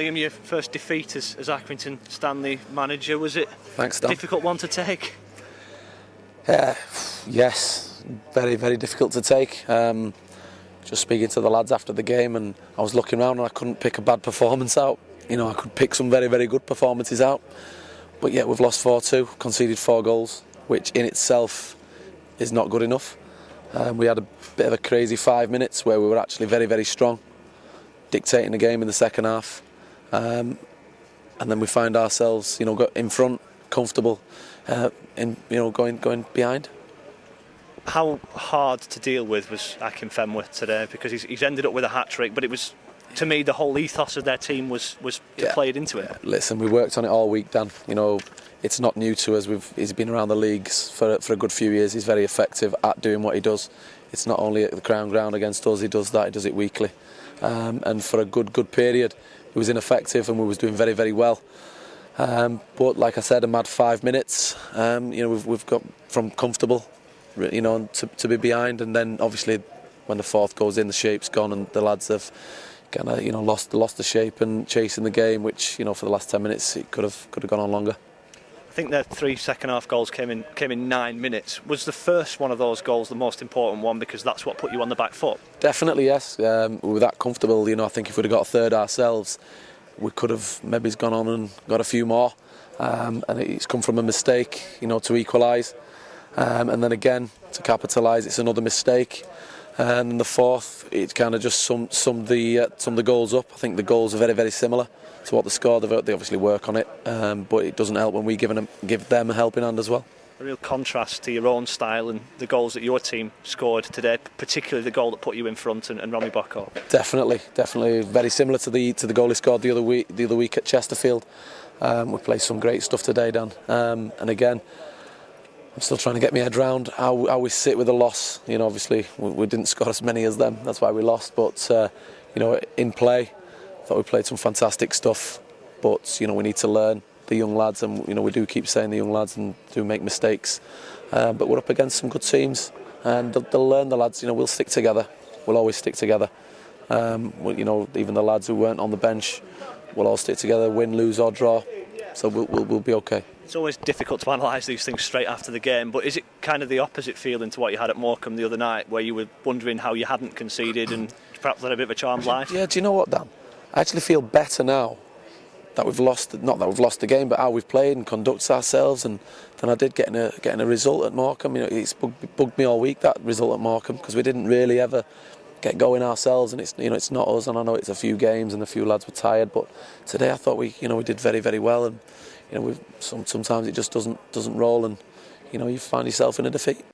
Liam, your first defeat as Accrington Stanley manager, was it Thanks, a difficult one to take? Yes, very, very difficult to take. Just speaking to the lads after the game, and I was looking around and I couldn't pick a bad performance out. You know, I could pick some very, very good performances out. But yeah, we've lost 4-2, conceded 4 goals, which in itself is not good enough. We had a bit of a crazy 5 minutes where we were actually very, very strong, dictating the game in the second half. And then we find ourselves, got in front, comfortable, going behind. How hard to deal with was Akin Fenwick today? Because he's ended up with a hat-trick, but it was, to me, the whole ethos of their team was played into it. Listen, we worked on it all week, Dan. It's not new to us. He's been around the leagues for a good few years. He's very effective at doing what he does. It's not only at the Crown Ground against us, he does it weekly. And for a good period, he was ineffective and we was doing very, very well. But like I said, a mad 5 minutes. We've got from comfortable, to be behind, and then obviously when the fourth goes in, the shape's gone, and the lads have kind of lost the shape and chasing the game, which for the last 10 minutes it could have gone on longer. I think their 3 second half goals came in 9 minutes. Was the first one of those goals the most important one because that's what put you on the back foot? Definitely, yes. We were that comfortable. I think if we'd have got a third ourselves, we could have maybe gone on and got a few more. And it's come from a mistake, to equalise. And then again, to capitalise, it's another mistake. And the fourth, it kind of just summed the goals up. I think the goals are very, very similar to what they scored. They obviously work on it, but it doesn't help when we give them a helping hand as well. A real contrast to your own style and the goals that your team scored today, particularly the goal that put you in front and Romy Bocco. Definitely, very similar to the goal he scored the other week at Chesterfield. We played some great stuff today, Dan, and again, I'm still trying to get my head round how we sit with a loss. Obviously we didn't score as many as them, that's why we lost. But in play, I thought we played some fantastic stuff. But we need to learn, the young lads, and we do keep saying the young lads and do make mistakes. But we're up against some good teams, and they'll learn. The lads, we'll stick together. We'll always stick together. Even the lads who weren't on the bench, we'll all stick together, win, lose or draw. So we'll be okay. It's always difficult to analyse these things straight after the game, but is it kind of the opposite feeling to what you had at Morecambe the other night, where you were wondering how you hadn't conceded and perhaps led a bit of a charmed life? Yeah, do you know what, Dan? I actually feel better now that we've lost, not that we've lost the game, but how we've played and conducted ourselves, and than I did getting a result at Morecambe. It's bugged me all week, that result at Morecambe, because we didn't really ever get going ourselves, and it's not us, and I know it's a few games and a few lads were tired, but today I thought we did very, very well, and sometimes it just doesn't roll, and you find yourself in a defeat.